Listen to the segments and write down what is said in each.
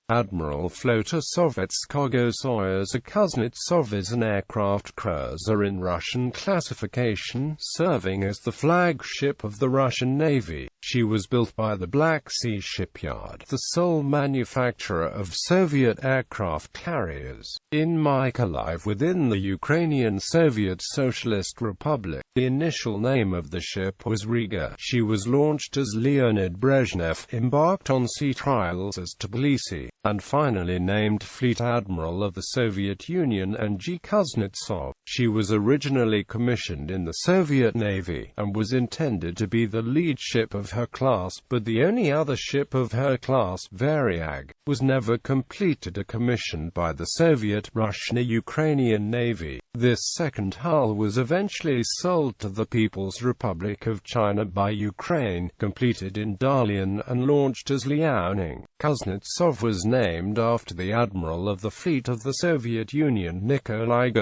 Admiral Flota Sovetskogo Soyuza Kuznetsov is an aircraft cruiser in Russian classification, serving as the flagship of the Russian Navy. She was built by the Black Sea Shipyard, the sole manufacturer of Soviet aircraft carriers, in Mykolaiv within the Ukrainian Soviet Socialist Republic. The initial name of the ship was Riga. She was launched as Leonid Brezhnev, embarked on sea trials as Tbilisi, and finally named Fleet Admiral of the Soviet Union N.G.Kuznetsov. She was originally commissioned in the Soviet Navy, and was intended to be the lead ship of her class, but the only other ship of her class, Variag, was never completed or commissioned by the Soviet, Russian or Ukrainian Navy. This second hull was eventually sold to the People's Republic of China by Ukraine, completed in Dalian and launched as Leonid. Kuznetsov was named after the admiral of the fleet of the Soviet Union Mykolaiv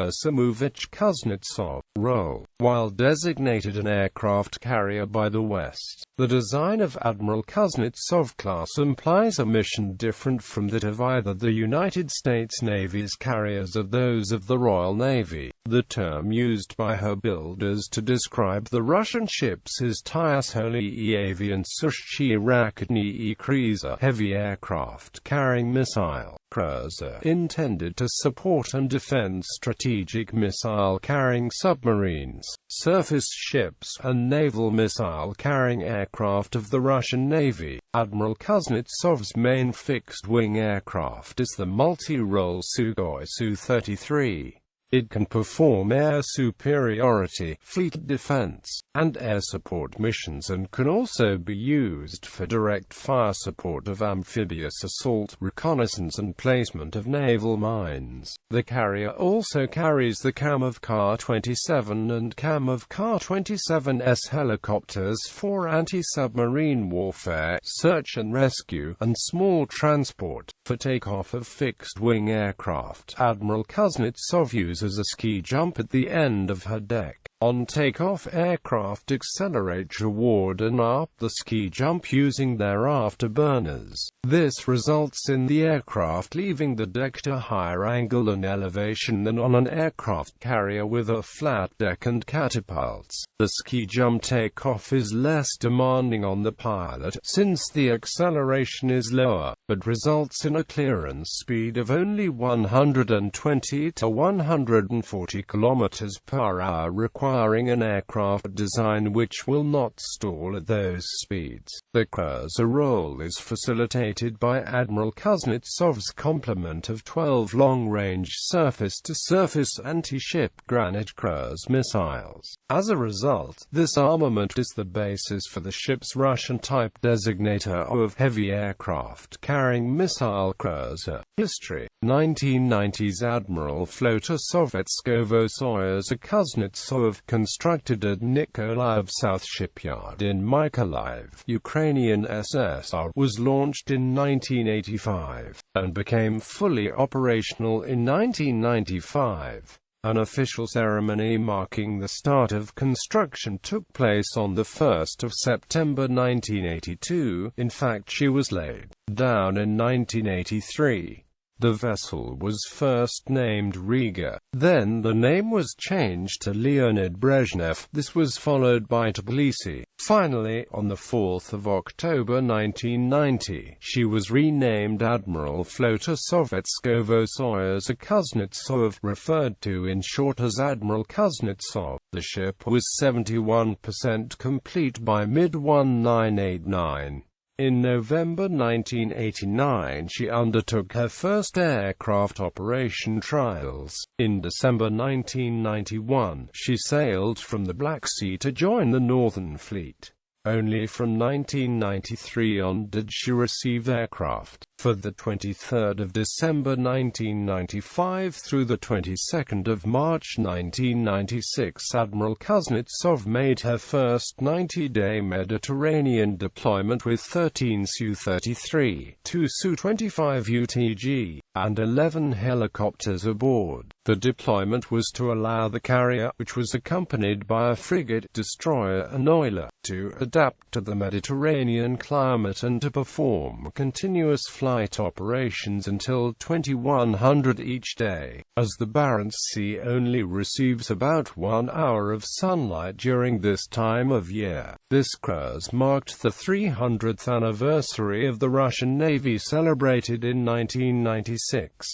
Kuznetsov. Role: while designated an aircraft carrier by the West, the design of Admiral Kuznetsov class implies a mission different from that of either the United States Navy's carriers or those of the Royal Navy. The term used by her builders to describe the Russian ships is Tyasoli avian Sushi Raketny Kriza, heavy aircraft carrying missile cruiser, intended to support and defend strategic missile-carrying submarines, surface ships, and naval missile-carrying aircraft of the Russian Navy. Admiral Kuznetsov's main fixed-wing aircraft is the multi-role Sukhoi Su-33. It can perform air superiority, fleet defense, and air support missions and can also be used for direct fire support of amphibious assault, reconnaissance and placement of naval mines. The carrier also carries the Kamov Ka-27 and Kamov Ka-27S helicopters for anti-submarine warfare, search and rescue, and small transport. For takeoff of fixed-wing aircraft, Admiral Kuznetsov uses a ski jump at the end of her deck. On takeoff, aircraft accelerate toward and up the ski jump using their afterburners. This results in the aircraft leaving the deck at a higher angle and elevation than on an aircraft carrier with a flat deck and catapults. The ski jump takeoff is less demanding on the pilot, since the acceleration is lower, but results in a clearance speed of only 120 to 140 km per hour, requiring an aircraft design which will not stall at those speeds. The cruiser role is facilitated by Admiral Kuznetsov's complement of 12 long-range surface-to-surface anti-ship Granite cruise missiles. As a result, this armament is the basis for the ship's Russian type designator of heavy aircraft carrying missile cruiser. History: 1990s Admiral Flota Sovetskogo Soyuza Kuznetsov, constructed at Mykolaiv South Shipyard in Mykolaiv, Ukrainian SSR, was launched in 1985, and became fully operational in 1995. An official ceremony marking the start of construction took place on the 1st of September 1982, in fact she was laid down in 1983. The vessel was first named Riga, then the name was changed to Leonid Brezhnev. This was followed by Tbilisi. Finally, on the 4th of October 1990, she was renamed Admiral Flota Sovetskogo Soyuza Kuznetsov, referred to in short as Admiral Kuznetsov. The ship was 71% complete by mid-1989. In November 1989 she undertook her first aircraft operation trials. In December 1991, she sailed from the Black Sea to join the Northern Fleet. Only from 1993 on did she receive aircraft. For the 23rd of December 1995 through the 22nd of March 1996, Admiral Kuznetsov made her first 90-day Mediterranean deployment with 13 Su-33, 2 Su-25 UTG, and 11 helicopters aboard. The deployment was to allow the carrier, which was accompanied by a frigate, destroyer and oiler, to adapt to the Mediterranean climate and to perform continuous flight operations until 2100 each day, as the Barents Sea only receives about 1 hour of sunlight during this time of year. This cruise marked the 300th anniversary of the Russian Navy, celebrated in 1996.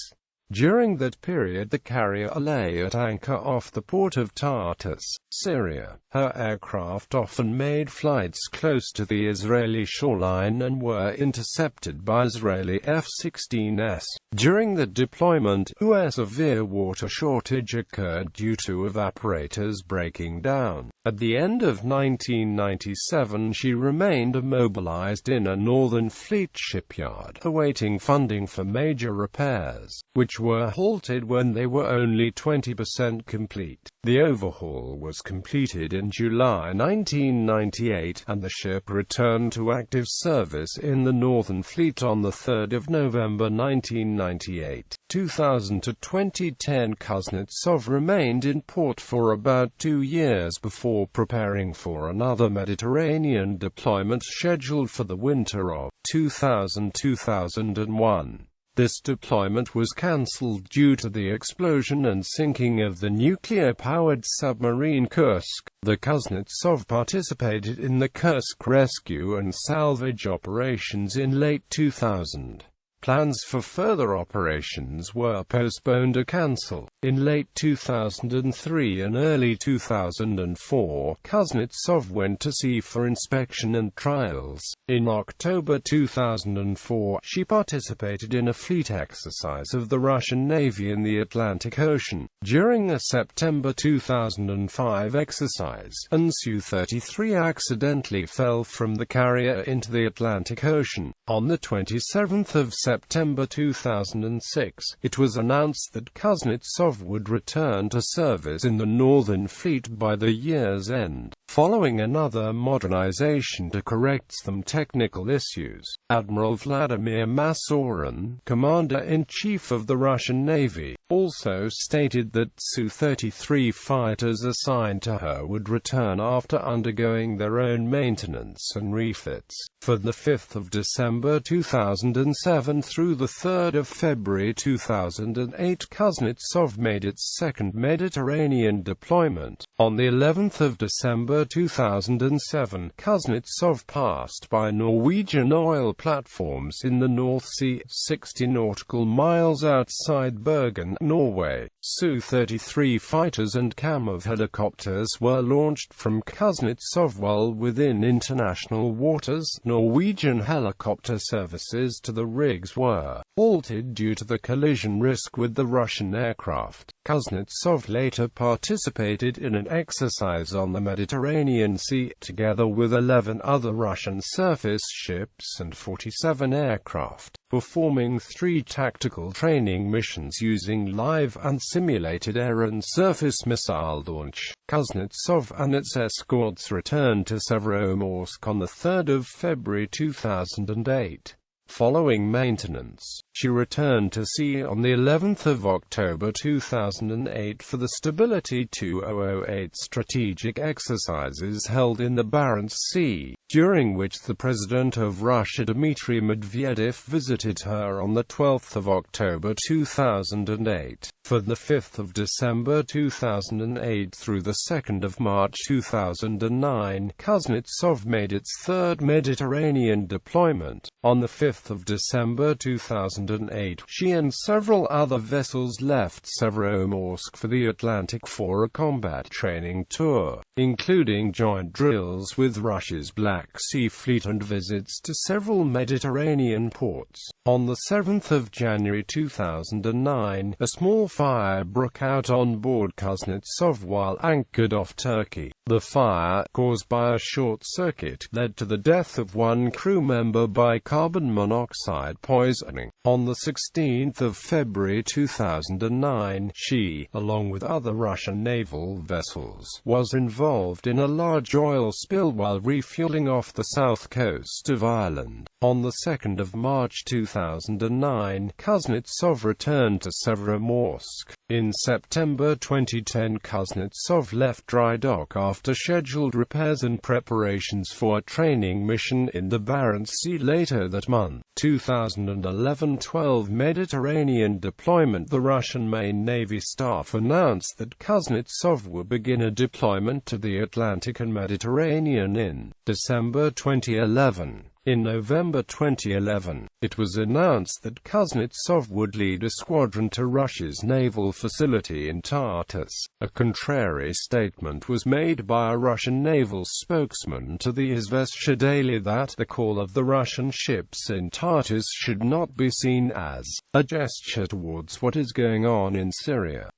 During that period the carrier lay at anchor off the port of Tartus, Syria. Her aircraft often made flights close to the Israeli shoreline and were intercepted by Israeli F-16s. During the deployment, a severe water shortage occurred due to evaporators breaking down. At the end of 1997 she remained immobilized in a Northern Fleet shipyard, awaiting funding for major repairs, which were halted when they were only 20% complete. The overhaul was completed in July 1998, and the ship returned to active service in the Northern Fleet on 3 November 1998. 2000 to 2010, Kuznetsov remained in port for about 2 years before preparing for another Mediterranean deployment scheduled for the winter of 2000-2001. This deployment was cancelled due to the explosion and sinking of the nuclear-powered submarine Kursk. The Kuznetsov participated in the Kursk rescue and salvage operations in late 2000. Plans for further operations were postponed or cancelled. In late 2003 and early 2004, Kuznetsov went to sea for inspection and trials. In October 2004, she participated in a fleet exercise of the Russian Navy in the Atlantic Ocean. During a September 2005 exercise, an Su-33 accidentally fell from the carrier into the Atlantic Ocean. On the 27th of September 2006, it was announced that Kuznetsov would return to service in the Northern Fleet by the year's end. Following another modernization to correct some technical issues, Admiral Vladimir Masorin, Commander-in-Chief of the Russian Navy, also stated that Su-33 fighters assigned to her would return after undergoing their own maintenance and refits. For the 5th of December 2007 through the 3rd of February 2008, Kuznetsov made its second Mediterranean deployment. On the 11th of December 2007, Kuznetsov passed by Norwegian oil platforms in the North Sea, 60 nautical miles outside Bergen, Norway. Su-33 fighters and Kamov helicopters were launched from Kuznetsov while within international waters. Norwegian helicopter services to the rigs were halted due to the collision risk with the Russian aircraft. Kuznetsov later participated in an exercise on the Mediterranean Sea, together with 11 other Russian surface ships and 47 aircraft, performing 3 tactical training missions using live and simulated air and surface missile launch. Kuznetsov and its escorts returned to Severomorsk on 3 February 2008. Following maintenance, she returned to sea on the 11th of October 2008 for the Stability 2008 strategic exercises held in the Barents Sea, during which the President of Russia Dmitry Medvedev visited her on the 12th of October 2008. For the 5th of December 2008 through the 2nd of March 2009, Kuznetsov made its third Mediterranean deployment. On the 5th of December 2008, she and several other vessels left Severomorsk for the Atlantic for a combat training tour, including joint drills with Russia's Black Sea Fleet and visits to several Mediterranean ports. On the 7th of January 2009, a small fire broke out on board Kuznetsov while anchored off Turkey. The fire, caused by a short circuit, led to the death of one crew member by carbon monoxide poisoning. On 16 February 2009, she, along with other Russian naval vessels, was involved in a large oil spill while refueling off the south coast of Ireland. On 2 March 2009, Kuznetsov returned to Severomorsk. In September 2010, Kuznetsov left dry dock after scheduled repairs and preparations for a training mission in the Barents Sea later that month. 2011-12 Mediterranean deployment. The Russian main Navy staff announced that Kuznetsov would begin a deployment to the Atlantic and Mediterranean in December 2011. In November 2011, it was announced that Kuznetsov would lead a squadron to Russia's naval facility in Tartus. A contrary statement was made by a Russian naval spokesman to the Izvestia Daily that the call of the Russian ships in Tartus should not be seen as a gesture towards what is going on in Syria.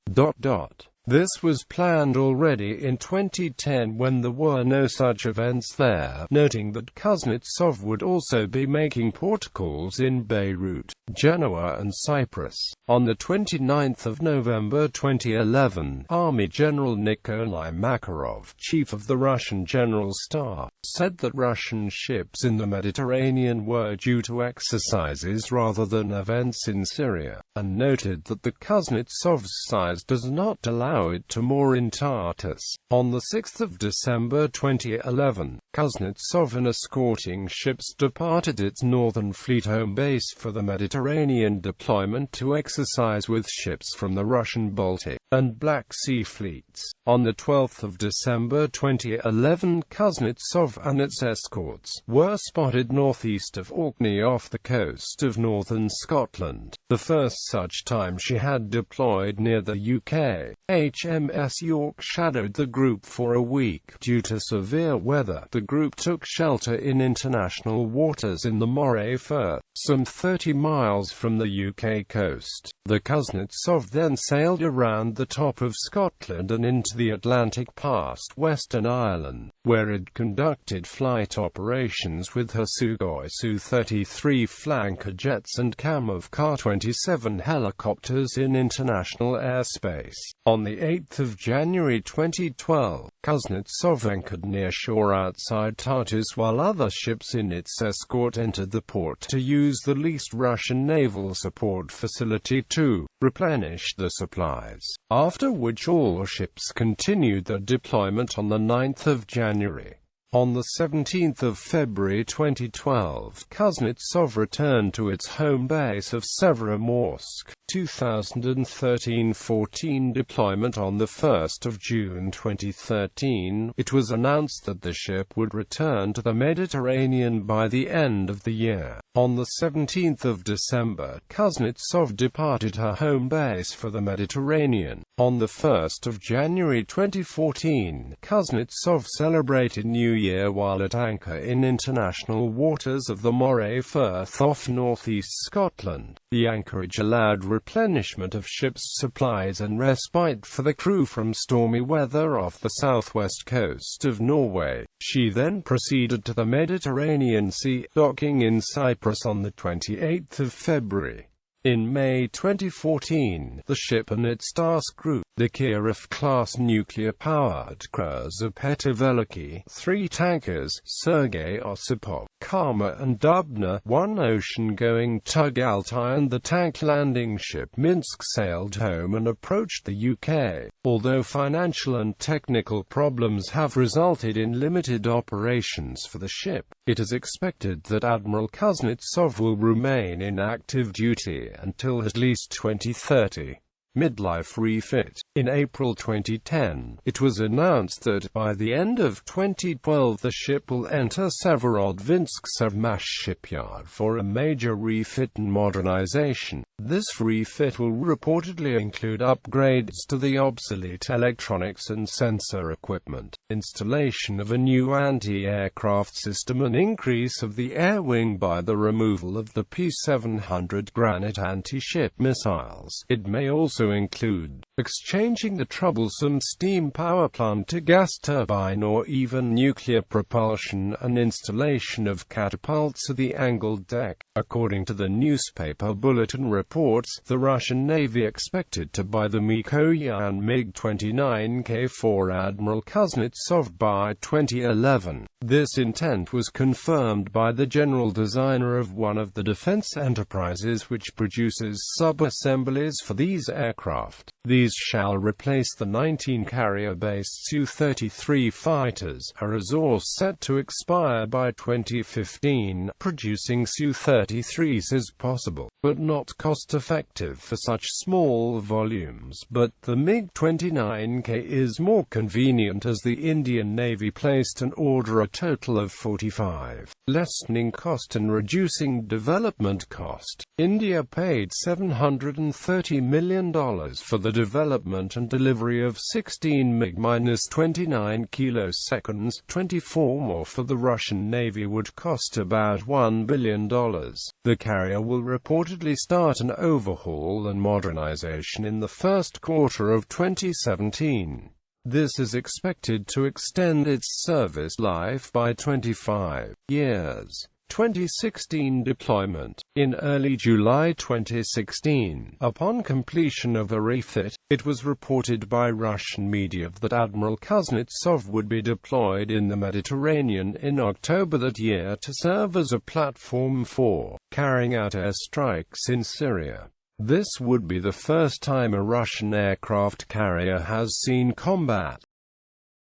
This was planned already in 2010 when there were no such events there, noting that Kuznetsov would also be making port calls in Beirut, Genoa and Cyprus. On 29 November 2011, Army General Nikolai Makarov, chief of the Russian General Staff, said that Russian ships in the Mediterranean were due to exercises rather than events in Syria, and noted that the Kuznetsov's size does not allow it to moor in Tartus. On 6 December 2011, Kuznetsov and escorting ships departed its Northern Fleet home base for the Mediterranean deployment to exercise with ships from the Russian Baltic and Black Sea fleets. On 12 December 2011, Kuznetsov and its escorts were spotted northeast of Orkney off the coast of northern Scotland, the first such time she had deployed near the UK. HMS York shadowed the group for a week. Due to severe weather, the group took shelter in international waters in the Moray Firth, some 30 miles from the UK coast. The Kuznetsov then sailed around the top of Scotland and into the Atlantic past Western Ireland, where it conducted flight operations with her Sukhoi Su-33 flanker jets and Kamov Ka-27 helicopters in international airspace. On 8 January 2012, Kuznetsov anchored near shore outside Tartus while other ships in its escort entered the port to use the leased Russian naval support facility to replenish the supplies, after which all ships continued their deployment on 9 January. On 17 February 2012, Kuznetsov returned to its home base of Severomorsk. 2013-14 deployment. On 1 June 2013, it was announced that the ship would return to the Mediterranean by the end of the year. On 17 December, Kuznetsov departed her home base for the Mediterranean. On 1 January 2014, Kuznetsov celebrated New Year while at anchor in international waters of the Moray Firth off northeast Scotland. The anchorage allowed replenishment of ship's supplies and respite for the crew from stormy weather off the southwest coast of Norway. She then proceeded to the Mediterranean Sea, docking in Cyprus on 28 February. In May 2014, the ship and its task group, the Kirov-class nuclear-powered cruiser Petroveliki, 3 tankers, Sergei Osipov, Kama and Dubna, 1 ocean-going tug Altai and the tank landing ship Minsk sailed home and approached the UK. Although financial and technical problems have resulted in limited operations for the ship, it is expected that Admiral Kuznetsov will remain in active duty until at least 2030. Midlife refit. In April 2010, it was announced that by the end of 2012 the ship will enter Severodvinsk Sevmash shipyard for a major refit and modernization. This refit will reportedly include upgrades to the obsolete electronics and sensor equipment, installation of a new anti-aircraft system, and increase of the air wing by the removal of the P-700 Granite anti-ship missiles. It may also also include exchanging the troublesome steam power plant to gas turbine or even nuclear propulsion, and installation of catapults at the angled deck. According to the newspaper Bulletin reports, the Russian Navy expected to buy the Mykolaiv MiG-29K for Admiral Kuznetsov by 2011. This intent was confirmed by the general designer of one of the defense enterprises which produces sub-assemblies for these aircraft. These shall replace the 19 carrier-based Su-33 fighters, a resource set to expire by 2015. Producing Su-33s is possible, but not cost-effective for such small volumes, but the MiG-29K is more convenient as the Indian Navy placed an order a total of 45, lessening cost and reducing development cost. India paid $730 million for the development and delivery of 16 MiG-29 kiloseconds. 24 more for the Russian Navy would cost about $1 billion. The carrier will reportedly start an overhaul and modernization in the first quarter of 2017. This is expected to extend its service life by 25 years. 2016 deployment. In early July 2016, upon completion of a refit, it was reported by Russian media that Admiral Kuznetsov would be deployed in the Mediterranean in October that year to serve as a platform for carrying out airstrikes in Syria. This would be the first time a Russian aircraft carrier has seen combat.